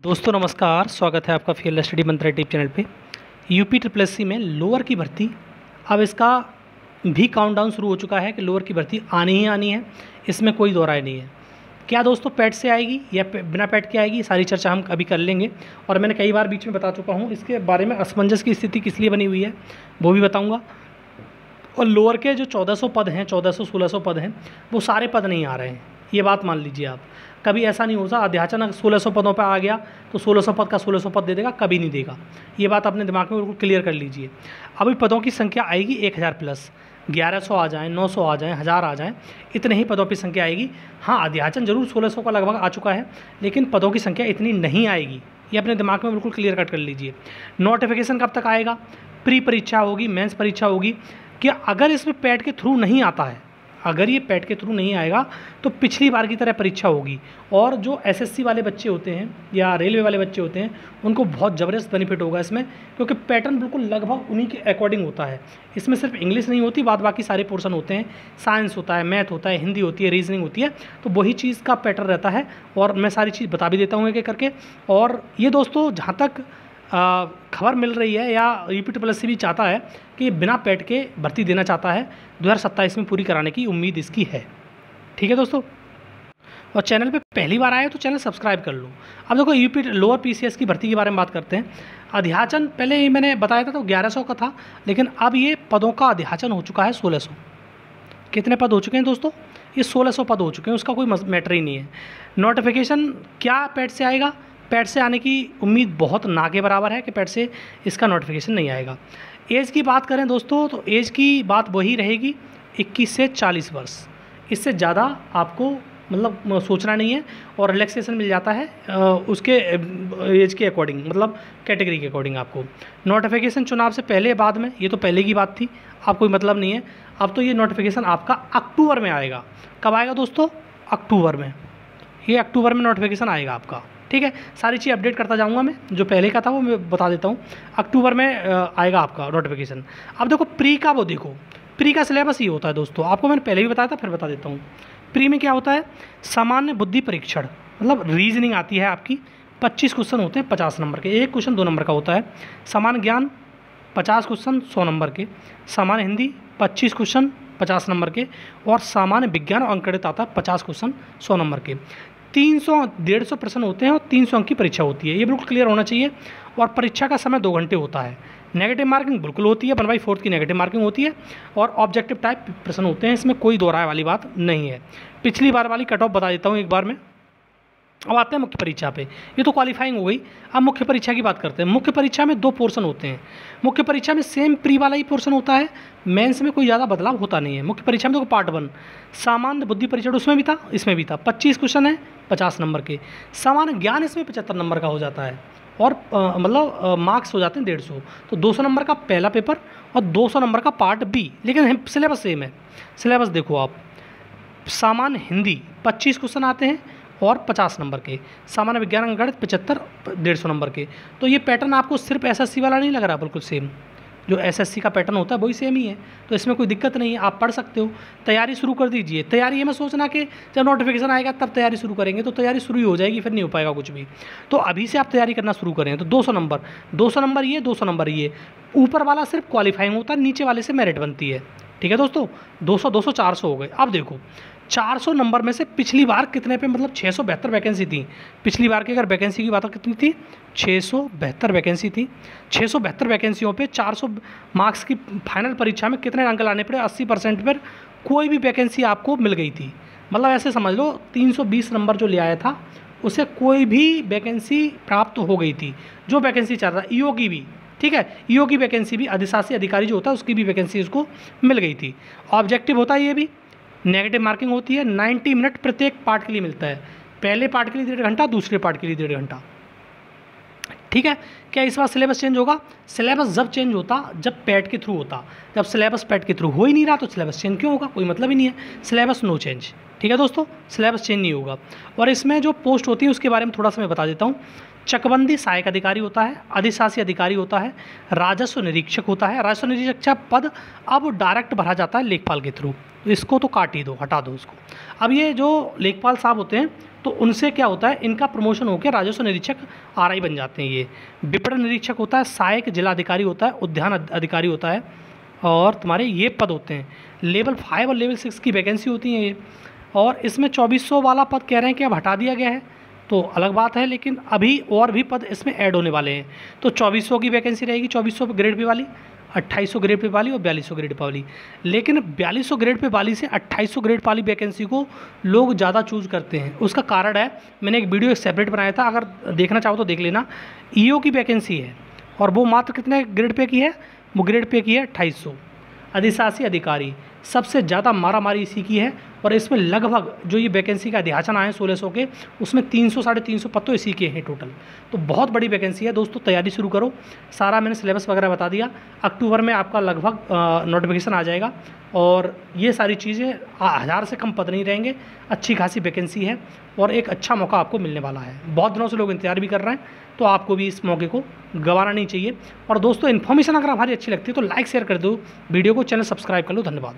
दोस्तों नमस्कार, स्वागत है आपका फील्ड स्टडी मंत्रा यूट्यूब चैनल पे। यूपी ट्रिपल में लोअर की भर्ती, अब इसका भी काउंटडाउन शुरू हो चुका है कि लोअर की भर्ती आनी ही आनी है, इसमें कोई दो राय नहीं है। क्या दोस्तों पैट से आएगी या बिना पैट के आएगी, सारी चर्चा हम अभी कर लेंगे। और मैंने कई बार बीच में बता चुका हूँ, इसके बारे में असमंजस की स्थिति किस लिए बनी हुई है वो भी बताऊँगा। और लोअर के जो 1400 पद हैं, 1400-1600 पद हैं, वो सारे पद नहीं आ रहे हैं, ये बात मान लीजिए आप। कभी ऐसा नहीं होता अध्याचन 1600 पदों पर आ गया तो 1600 पद का 1600 पद दे देगा, कभी नहीं देगा। ये बात अपने दिमाग में बिल्कुल क्लियर कर लीजिए। अभी पदों की संख्या आएगी 1000 प्लस, 1100 आ जाएँ, 900 आ जाएँ, 1000 आ जाएँ, इतने ही पदों की संख्या आएगी। हाँ, अध्याचन जरूर 1600 का लगभग आ चुका है, लेकिन पदों की संख्या इतनी नहीं आएगी, ये अपने दिमाग में बिल्कुल क्लियर कट कर लीजिए। नोटिफिकेशन कब तक आएगा? प्री परीक्षा होगी, मेंस परीक्षा होगी। कि अगर इसमें पैट के थ्रू नहीं आता है, अगर ये पैट के थ्रू नहीं आएगा तो पिछली बार की तरह परीक्षा होगी। और जो एसएससी वाले बच्चे होते हैं या रेलवे वाले बच्चे होते हैं, उनको बहुत ज़बरदस्त बेनिफिट होगा इसमें, क्योंकि पैटर्न बिल्कुल लगभग उन्हीं के अकॉर्डिंग होता है। इसमें सिर्फ इंग्लिश नहीं होती, बाद बाकी सारे पोर्शन होते हैं। साइंस होता है, मैथ होता है, हिंदी होती है, रीजनिंग होती है, तो वही चीज़ का पैटर्न रहता है। और मैं सारी चीज़ बता भी देता हूँ एक एक करके। और ये दोस्तों जहाँ तक खबर मिल रही है, या यूपी ट्रिपल एस भी चाहता है कि बिना पैट के भर्ती देना चाहता है, 2027 में पूरी कराने की उम्मीद इसकी है। ठीक है दोस्तों, और चैनल पे पहली बार आए तो चैनल सब्सक्राइब कर लो। अब देखो यूपी लोअर पीसीएस की भर्ती के बारे में बात करते हैं। अध्याचन पहले ही मैंने बताया था तो 1100 का था, लेकिन अब ये पदों का अध्याचन हो चुका है 1600। कितने पद हो चुके हैं दोस्तों? ये 1600 पद हो चुके हैं, उसका कोई मैटर ही नहीं है। नोटिफिकेशन क्या पैट से आएगा? पैट से आने की उम्मीद बहुत ना के बराबर है कि पैट से इसका नोटिफिकेशन नहीं आएगा। एज की बात करें दोस्तों तो एज की बात वही रहेगी, 21 से 40 वर्ष। इससे ज़्यादा आपको मतलब सोचना नहीं है, और रिलैक्सेशन मिल जाता है उसके एज के अकॉर्डिंग, मतलब कैटेगरी के अकॉर्डिंग आपको। नोटिफिकेशन चुनाव से पहले बाद में, ये तो पहले की बात थी, अब कोई मतलब नहीं है। अब तो ये नोटिफिकेशन आपका अक्टूबर में आएगा। कब आएगा दोस्तों? अक्टूबर में। ये अक्टूबर में नोटिफिकेशन आएगा आपका। ठीक है, सारी चीज़ अपडेट करता जाऊंगा मैं, जो पहले का था वो मैं बता देता हूँ। अक्टूबर में आएगा आपका नोटिफिकेशन। अब देखो प्री का, वो देखो प्री का सिलेबस ये होता है दोस्तों, आपको मैंने पहले भी बताया था, फिर बता देता हूँ। प्री में क्या होता है? सामान्य बुद्धि परीक्षण, मतलब रीजनिंग आती है आपकी। 25 क्वेश्चन होते हैं 50 नंबर के, एक क्वेश्चन 2 नंबर का होता है। सामान्य ज्ञान 50 क्वेश्चन 100 नंबर के। सामान्य हिंदी 25 क्वेश्चन 50 नंबर के। और सामान्य विज्ञान और अंकगणित आता है 50 क्वेश्चन 100 नंबर के। 300-150 प्रश्न होते हैं और 300 अंक की परीक्षा होती है, ये बिल्कुल क्लियर होना चाहिए। और परीक्षा का समय 2 घंटे होता है। नेगेटिव मार्किंग बिल्कुल होती है, 1/4 की नेगेटिव मार्किंग होती है। और ऑब्जेक्टिव टाइप प्रश्न होते हैं, इसमें कोई दो राय वाली बात नहीं है। पिछली बार वाली कट ऑफ बता देता हूँ एक बार में। अब आते हैं मुख्य परीक्षा पे, ये तो क्वालिफाइंग हो गई। अब मुख्य परीक्षा की बात करते हैं। मुख्य परीक्षा में 2 पोर्शन होते हैं। मुख्य परीक्षा में सेम प्री वाला ही पोर्शन होता है, मेंस में कोई ज़्यादा बदलाव होता नहीं है। मुख्य परीक्षा में देखो पार्ट 1 सामान्य बुद्धि परीक्षण, उसमें भी था, इसमें भी था। 25 क्वेश्चन है 50 नंबर के। सामान्य ज्ञान इसमें 75 नंबर का हो जाता है, और मतलब मार्क्स हो जाते हैं 150। तो 200 नंबर का पहला पेपर और 200 नंबर का पार्ट बी, लेकिन सिलेबस सेम है। सिलेबस देखो आप, सामान्य हिंदी 25 क्वेश्चन आते हैं और 50 नंबर के। सामान्य विज्ञान अंकगणित 75, 150 नंबर के। तो ये पैटर्न आपको सिर्फ एसएससी वाला नहीं लग रहा, बिल्कुल सेम जो एसएससी का पैटर्न होता है वही सेम ही है। तो इसमें कोई दिक्कत नहीं है, आप पढ़ सकते हो। तैयारी शुरू कर दीजिए। तैयारी ये मैं सोचना कि जब नोटिफिकेशन आएगा तब तैयारी शुरू करेंगे, तो तैयारी शुरू ही हो जाएगी, फिर नहीं हो पाएगा कुछ भी। तो अभी से आप तैयारी करना शुरू करें। तो 200 नंबर, 200 नंबर ये, 200 नंबर ये। ऊपर वाला सिर्फ क्वालिफाइंग होता है, नीचे वाले से मेरिट बनती है। ठीक है दोस्तों, 200, 200, 400 हो गए। अब देखो 400 नंबर में से पिछली बार कितने पे, मतलब 672 वैकेंसी थी। पिछली बार की अगर वैकेंसी की बात हो कितनी थी? 672 वैकेंसी थी। 672 वैकेंसियों पे 400 मार्क्स की फाइनल परीक्षा में कितने अंक लाने पड़े? 80% पर कोई भी वैकेंसी आपको मिल गई थी। मतलब ऐसे समझ लो 320 नंबर जो ले आया था उसे कोई भी वैकेंसी प्राप्त हो गई थी। जो वैकेंसी चल रहा है ईओ की भी, ठीक है, ईओ की वैकेंसी भी, अधिशासी अधिकारी जो होता है उसकी भी वैकेंसी उसको मिल गई थी। ऑब्जेक्टिव होता है ये भी, नेगेटिव मार्किंग होती है। 90 मिनट प्रत्येक पार्ट के लिए मिलता है। पहले पार्ट के लिए 1.5 घंटा, दूसरे पार्ट के लिए 1.5 घंटा। ठीक है, क्या इस बार सिलेबस चेंज होगा? सिलेबस जब चेंज होता जब पैट के थ्रू होता। जब सिलेबस पैट के थ्रू हो ही नहीं रहा तो सिलेबस चेंज क्यों होगा? कोई मतलब ही नहीं है। Syllabus no change. ठीक है दोस्तों, सिलेबस चेंज नहीं होगा। और इसमें जो पोस्ट होती है उसके बारे में थोड़ा सा मैं बता देता हूँ। चकबंदी सहायक अधिकारी होता है, अधिशासी अधिकारी होता है, राजस्व निरीक्षक होता है। राजस्व निरीक्षक का पद अब डायरेक्ट भरा जाता है लेखपाल के थ्रू, इसको तो काट ही दो, हटा दो उसको। अब ये जो लेखपाल साहब होते हैं तो उनसे क्या होता है, इनका प्रमोशन होकर राजस्व निरीक्षक आरआई बन जाते हैं। ये विपणन निरीक्षक होता है, सहायक जिला अधिकारी होता है, उद्यान अधिकारी होता है, और तुम्हारे ये पद होते हैं। लेवल 5 और लेवल 6 की वैकेंसी होती है ये, और इसमें 2400 वाला पद कह रहे हैं कि अब हटा दिया गया है, तो अलग बात है, लेकिन अभी और भी पद इसमें ऐड होने वाले हैं। तो 2400 की वैकेंसी रहेगी, 2400 ग्रेड पे वाली, 2800 ग्रेड पे वाली और 4200 ग्रेड पे वाली। लेकिन 4200 ग्रेड पे वाली से 2800 ग्रेड वाली वैकेंसी को लोग ज़्यादा चूज़ करते हैं। उसका कारण है, मैंने एक वीडियो सेपरेट बनाया था, अगर देखना चाहो तो देख लेना। ईओ की वैकेंसी है और वो मात्र कितने ग्रेड पे की है, वो ग्रेड पे की है 2800। अधिशासी अधिकारी सबसे ज़्यादा मारामारी इसी की है, और इसमें लगभग जो ये वैकेंसी का अध्याचन आए 1600 के, उसमें 300 साढ़े 300 पद तो इसी के हैं टोटल। तो बहुत बड़ी वैकेंसी है दोस्तों, तैयारी शुरू करो। सारा मैंने सिलेबस वगैरह बता दिया। अक्टूबर में आपका लगभग नोटिफिकेशन आ जाएगा, और ये सारी चीज़ें 1000 से कम पद नहीं रहेंगे। अच्छी खासी वैकेंसी है और एक अच्छा मौका आपको मिलने वाला है। बहुत दिनों से लोग इंतजार भी कर रहे हैं, तो आपको भी इस मौके को गंवाना नहीं चाहिए। और दोस्तों, इन्फॉर्मेशन अगर हमारी अच्छी लगती है तो लाइक शेयर कर दो वीडियो को, चैनल सब्सक्राइब कर लो। धन्यवाद।